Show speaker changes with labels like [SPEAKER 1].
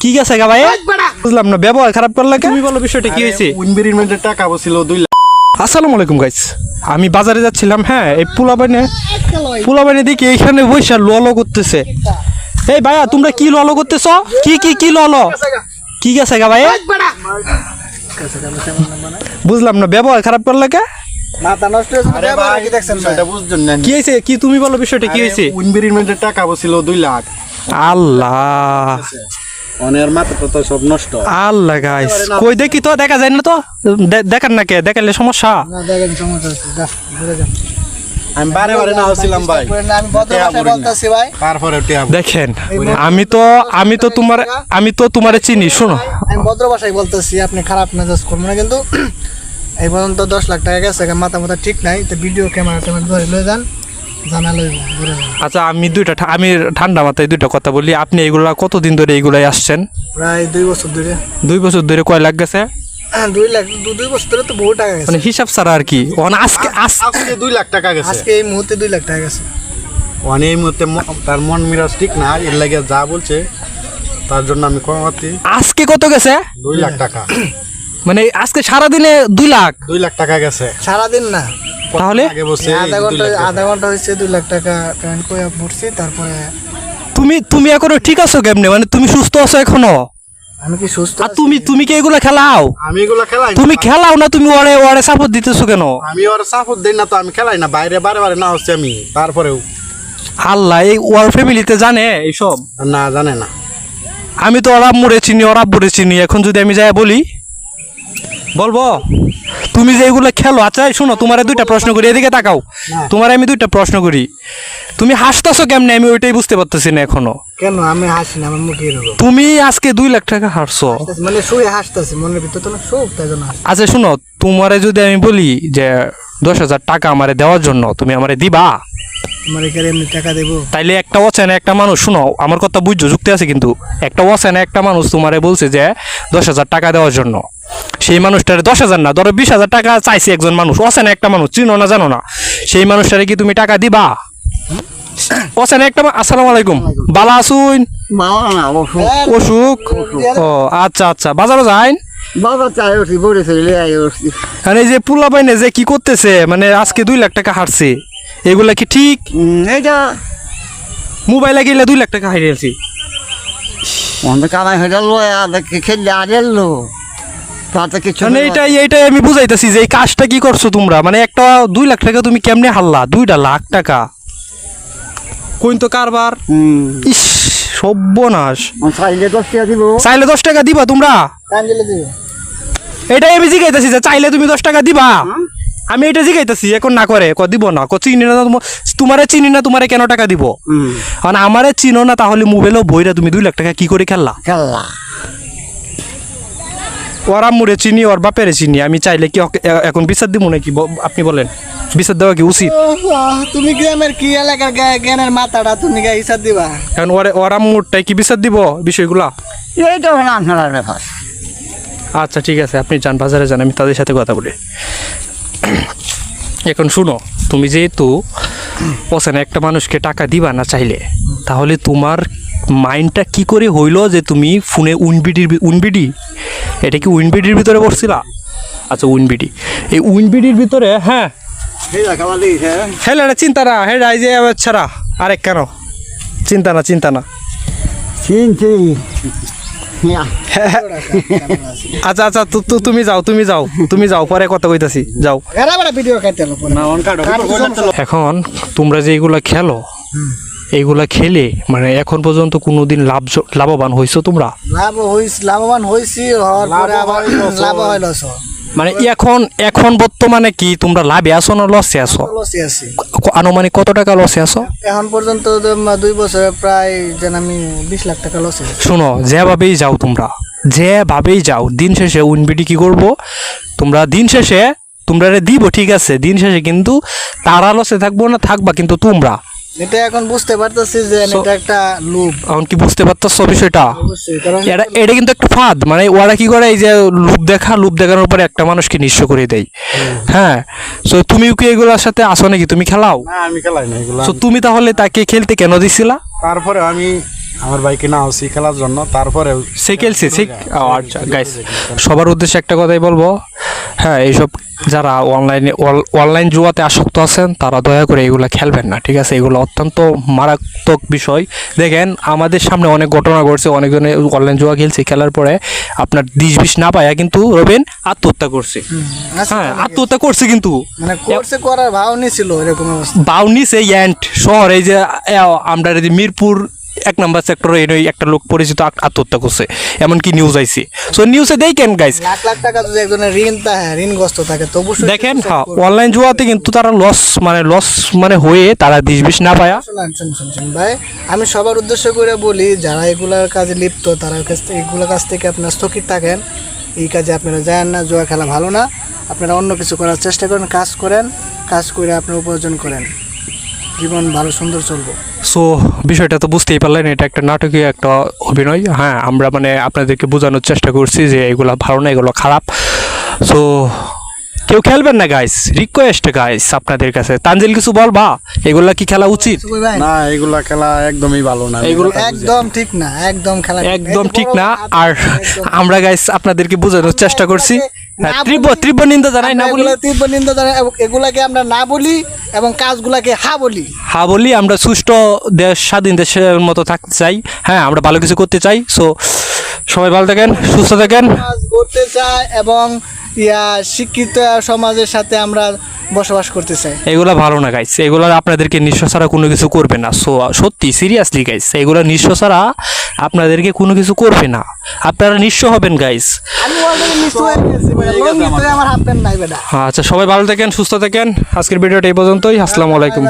[SPEAKER 1] কি গেছে গা ভাই? বুঝলাম না, ব্যবহার খারাপ করলে তুমি বলো বিষয়টা কি হয়েছে?
[SPEAKER 2] উইনবেরির মধ্যে টাকা বসছিল 2 লাখ।
[SPEAKER 1] আসসালামু আলাইকুম গাইস, আমি বাজারে যাচ্ছিলাম। হ্যাঁ, এই পোলাবাইনে দেখি এইখানে বৈশা ললো করতেছে। এই ভাইয়া, তোমরা কি ললো করতেছ? কি ললো কি গেছে গা ভাই? বুঝলাম না, ব্যবহার খারাপ করলে কে?
[SPEAKER 2] মাথা নষ্ট হয়েছে। আরে ভাই কি দেখছেন সেটা বুঝছেন না।
[SPEAKER 1] কি হয়েছে? কি তুমি বলো বিষয়টা কি হয়েছে?
[SPEAKER 2] উইনবেরির মধ্যে টাকা বসছিল 2 লাখ।
[SPEAKER 1] আল্লাহ
[SPEAKER 2] অনের মাথা তো সব নষ্ট।
[SPEAKER 1] আল্লাহ গাইস, কই দেখি তো, দেখা যায় না তো, দেখান না কে? দেখালে সমস্যা।
[SPEAKER 3] না দেখেন সমস্যা আছে, যা ঘুরে যান।
[SPEAKER 2] আমি বারে না হছিলাম ভাই।
[SPEAKER 3] আমি ভদ্র ভাষায় বলতাছি ভাই।
[SPEAKER 2] তারপরে টিয়া
[SPEAKER 1] দেখেন, আমি তো তোমারে চিনি। শোনো,
[SPEAKER 3] আমি ভদ্র ভাষায় বলতাছি, আপনি খারাপ মেজাজ করবেন না কিন্তু। এই পর্যন্ত 10 লাখ টাকা গেছে, মাথা ঠিক নাই, তো ভিডিও ক্যামেরা ধরে লয়ে যান, জানা লইব ঘুরে যান।
[SPEAKER 1] আচ্ছা, আমি ঠান্ডা মাথায় দুইটা কথা বলি। আপনি এইগুলা কতদিন ধরে এইগুলাই আসছেন?
[SPEAKER 3] প্রায় 2 বছর ধরে।
[SPEAKER 1] 2 বছর ধরে কয় লাখ গেছে?
[SPEAKER 3] 2 লাখ, 2 বছর ধরে তো বহু টাকা গেছে।
[SPEAKER 1] মানে হিসাব ছাড়া আর কি।
[SPEAKER 2] আজকে 2 লাখ টাকা গেছে।
[SPEAKER 3] আজকে এই মুহূর্তে 2 লাখ টাকা গেছে।
[SPEAKER 2] অনেক এই মুহূর্তে তার মন মিরাজ ঠিক না, এর লাগে যা বলছে তার জন্য আমি কমাতে।
[SPEAKER 1] আজকে কত গেছে?
[SPEAKER 2] 2 লাখ টাকা।
[SPEAKER 1] মানে আজকে সারাদিনে 2 লাখ?
[SPEAKER 2] 2 লাখ টাকা গেছে
[SPEAKER 3] সারাদিন না,
[SPEAKER 1] তাহলে
[SPEAKER 2] আগে বসে
[SPEAKER 3] আধা ঘন্টা হয়েছে 2 লাখ টাকা পেমেন্ট করে পড়ছি। তারপরে
[SPEAKER 1] তুমি এখনো ঠিক আছো কেমনে? মানে তুমি সুস্থ আছো এখনো?
[SPEAKER 3] আমি কি সুস্থ
[SPEAKER 1] আর তুমি কি এগুলা খেলাও?
[SPEAKER 2] আমি এগুলা খেলাই।
[SPEAKER 1] তুমি খেলাও না, তুমি ওরে সাপোর্ট দিতেছো কেন?
[SPEAKER 2] আমি ওর সাপোর্ট দেই না তো, আমি খেলাই না, বাইরে বারে না হচ্ছে আমি। তারপরেও
[SPEAKER 1] আল্লাহ, এই ওর ফ্যামিলিতে জানে এইসব?
[SPEAKER 2] না, জানে না।
[SPEAKER 1] আমি তো ওরা মুড়ে চিনি, ওরা বুড়ে চিনি। এখন যদি আমি যাই বলি, বলবো তুমি যে এগুলো খেলো? আচ্ছা শোনো, তোমারে 2টা প্রশ্ন করি, এদিকে তাকাও। তোমারে আমি 2টা প্রশ্ন করি, তুমি হাসতেছো কেমনে? আমি ওইটাই বুঝতে পারতেছি না এখনো।
[SPEAKER 3] কেন আমি হাসি না, আমার মুখে এরকম।
[SPEAKER 1] তুমি আজকে 2 লাখ টাকা হারছো,
[SPEAKER 3] মানে শুয়ে হাসতেছি, মনের ভিতর তো না শোক, তাই জন্য হাসি।
[SPEAKER 1] আচ্ছা শোনো, তোমারে যদি আমি বলি যে 10,000 টাকা আমারে দেওয়ার জন্য, তুমি আমারে দিবা?
[SPEAKER 3] আমার এখানে এমনি টাকা দেবো?
[SPEAKER 1] তাইলে একটা অচেনা একটা মানুষ, শুনো আমার কথা বুঝছো, যুক্তি আছে কিন্তু, একটা অচেনা একটা মানুষ তোমারে বলছে যে 10,000 টাকা দেওয়ার জন্য, সেই মানুষটারে 10,000 না, ধরো 20,000 টাকা চাইছে একজন মানুষ, অচেনা একটা মানুষ, চিনো না জানো না, সেই মানুষটারে কি তুমি টাকা দিবা? অচেনা একটা। আসসালামু আলাইকুম, বালা আসুন? অসুখ? ও আচ্ছা, বাজারও যাইন? আর এই যে পুলা বাইনে যে কি করতেছে, মানে আজকে 2 লাখ টাকা হারছে, এগুলা কি ঠিক?
[SPEAKER 4] এইটা
[SPEAKER 1] মোবাইলে গেলে 2 লাখ টাকা হারিয়েছি।
[SPEAKER 4] কামাই হয়ে গেল, খেললে আর এলো তাতে কিছু
[SPEAKER 1] মানে এইটাই আমি বুঝাইতেছি যে এই কাজটা কি করছো তোমরা। মানে একটা 2 লাখ টাকা তুমি কেমনে হারলা? 2 লাখ টাকা কইন তো কারবার। ইস, সর্বনাশ।
[SPEAKER 4] চাইলে 10 টাকা দিব।
[SPEAKER 1] চাইলে 10 টাকা দিবা তোমরা?
[SPEAKER 3] কাঞ্জলি দিবে।
[SPEAKER 1] এটাই আমি জিগাইতেছি যে চাইলে তুমি 10 টাকা দিবা? আমি এটা জিগাইতেছি, এখন না করে দিব না, চিনি না তোমারে, চিনি না তোমারে কেন টাকা দিব? কারণ আমারে চিনো না, তাহলে মোবাইলও বইরা তুমি 2 লাখ টাকা কি করে খেললা?
[SPEAKER 4] খেললা
[SPEAKER 1] ওর আম্মুরে চিনি, ওর বাপেরে চিনি, আমি চাইলে কি এখন বিচার দিব নাকি? আপনি বলেন, বিচার দেওয়া কি উচিত?
[SPEAKER 3] তুমি গ্রামের কি এলাকার জ্ঞানের মাথাটা, তুমি হিসাব দিবা?
[SPEAKER 1] এখন ওর আম্মুরটাই কি বিচার দিব বিষয়গুলা?
[SPEAKER 4] এইটা হলো আপনার ব্যাপার।
[SPEAKER 1] আচ্ছা ঠিক আছে, আপনি যান, বাজারে যান, আমি তাদের সাথে কথা বলি। এখন শুনো, তুমি যেহেতু পছন্দ একটা মানুষকে টাকা দিবা না চাইলে, তাহলে তোমার মাইন্ডটা কি করে হইলো যে তুমি ফোনে উইনবিডি, এটা কি উইনবিডির ভিতরে পড়ছিলা? আচ্ছা উইনবিডি, এই উইনবিডির ভিতরে, হ্যাঁ হ্যাঁ চিন্তা না, হ্যাঁ এই যে ছাড়া আরেক কেন চিন্তা না
[SPEAKER 4] চিনছি।
[SPEAKER 1] আচ্ছা তুমি যাও, পরে কথা কইতাছি, যাও।
[SPEAKER 3] ভিডিও খাইতে
[SPEAKER 1] এখন তোমরা যে এইগুলা খেলো, এইগুলা খেলে মানে এখন পর্যন্ত কোনোদিন লাভবান হইছো তোমরা?
[SPEAKER 3] লাভবান হয়েছি, হওয়ার পরে আবার লাভ হয় লস।
[SPEAKER 1] মানে এখন বর্তমানে কি তোমরা লাভে আছো না লসে আছো?
[SPEAKER 3] লসে আছি।
[SPEAKER 1] আনুমানিক কত টাকা লসে আছো
[SPEAKER 3] এখন পর্যন্ত? 2 বছরে প্রায় যেন আমি 20 লাখ টাকা লসে।
[SPEAKER 1] শোনো, যেভাবেই যাও, দিন শেষে উইনবিডি কি করবো, তোমরা দিন শেষে তোমরা দিব, ঠিক আছে, দিন শেষে কিন্তু তারা লসে থাকবো না, থাকবা কিন্তু তোমরা।
[SPEAKER 3] এটা এখন বুঝতে পারতেছি যে এটা একটা লোভ।
[SPEAKER 1] এখন কি বুঝতে পারতেছো বিষয়টা?
[SPEAKER 3] কারণ
[SPEAKER 1] এটা কিন্তু একটা ফাঁদ। মানে ওরা কি করে, এই যে লোভ দেখানোর পরে একটা মানুষকে নিঃস্ব করে দেয়। হ্যাঁ, তো তুমিও কি এগুলোর সাথে আসো নাকি? তুমি খেলাও?
[SPEAKER 2] না, আমি খেলাই না এগুলা।
[SPEAKER 1] তো তুমি তাহলে তাকে খেলতে কেন দিছিলা?
[SPEAKER 2] তারপরে আমি আমার বাইকে না হচ্ছি খেলার জন্য, তারপরেও
[SPEAKER 1] সে খেলছে সে আচ্ছা গাইস, সবার উদ্দেশ্যে একটা কথাই বলবো, হ্যাঁ এইসব যারা অনলাইন জুয়াতে আসক্ত আছেন তারা দয়া করে এগুলো খেলবেন না, ঠিক আছে? এগুলো অত্যন্ত মারাত্মক বিষয়। দেখেন আমাদের সামনে অনেক ঘটনা ঘটছে, অনেকজনে অনলাইন জুয়া খেলছে, খেলার পরে আপনার 20-20 না পায়া কিন্তু রবিন আত্মহত্যা করছে। হ্যাঁ আত্মহত্যা করছে কিন্তু
[SPEAKER 3] মানে কোর্সে করার ভাও নিছিল এরকম অবস্থা।
[SPEAKER 1] বাউনিস এই অ্যান্ট শহর, এই যে আমরা এই যে মিরপুর 1 নম্বর সেক্টরে একটা লোক পরিচিত আত্মহত্যা করছে, এমনকি নিউজ আইছে। সো নিউজে দেখেন গাইস,
[SPEAKER 3] লাখ লাখ টাকা যদি একজনের ঋণগ্রস্ত থাকে তো অবশ্যই
[SPEAKER 1] দেখেন হ্যাঁ অনলাইন জুয়াতে কিন্তু তারা লস মানে হয়ে তারা 20-20 না পায়া।
[SPEAKER 3] শুনুন ভাই, আমি সবার উদ্দেশ্য করে বলি যারা এগুলার কাজে লিপ্ত তারা এগুলোর কাছ থেকে আপনারা স্থগিত থাকেন। এই কাজে আপনারা যান না, জুয়া খেলা ভালো না। আপনারা অন্য কিছু করার চেষ্টা করেন, কাজ করে আপনারা উপার্জন করেন, জীবন ভালো সুন্দর চলবো।
[SPEAKER 1] সো বিষয়টা তো বুঝতেই পারলেন, এটা একটা নাটকীয় একটা অভিনয়। হ্যাঁ আমরা মানে আপনাদেরকে বোঝানোর চেষ্টা করছি যে এগুলো ভালো না, এগুলো খারাপ। সো কেউ খেলবেন না গাইস, রিকোয়েস্ট গাইস আপনাদের কাছে। তানজিল কিছু বলবা, এগুলা কি খেলা উচিত?
[SPEAKER 2] না, এগুলা খেলা একদমই ভালো না।
[SPEAKER 1] এগুলো
[SPEAKER 3] একদম ঠিক না, একদম খেলা
[SPEAKER 1] একদম ঠিক না। আর আমরা গাইস আপনাদেরকে বোঝানোর চেষ্টা করছি, তীব্র নিন্দা জানাই, না বলি
[SPEAKER 3] তীব্র নিন্দা জানাই, এগুলাকে আমরা না বলি এবং কাজগুলাকে হা বলি।
[SPEAKER 1] আমরা সুষ্ঠু দেশ, স্বাধীন দেশের মতো থাকতে চাই। হ্যাঁ আমরা ভালো কিছু করতে চাই। সো সবাই ভালো থাকেন, সুস্থ থাকেন।
[SPEAKER 3] কাজ করতে চাই এবং শিক্ষিত সমাজের সাথে আমরা বসবাস করতে চাই।
[SPEAKER 1] এগুলা ভালো না গাইস, এগুলা আপনাদেরকে নিঃস্ব ছাড়া কোনো কিছু করবে না। সো সত্যি সিরিয়াসলি গাইস, এগুলা নিঃস্ব ছাড়া আপনাদেরকে কোনো কিছু করবে না, আপনারা নিঃস্ব হবেন গাইস।
[SPEAKER 3] আমি অলরেডি নিশ্চয় হয়ে গেছি, আমার হাফ প্যান্ট নাই বেটা।
[SPEAKER 1] আচ্ছা সবাই ভালো থাকেন, সুস্থ থাকেন। আজকের ভিডিওটা এই পর্যন্তই। আসসালামু আলাইকুম।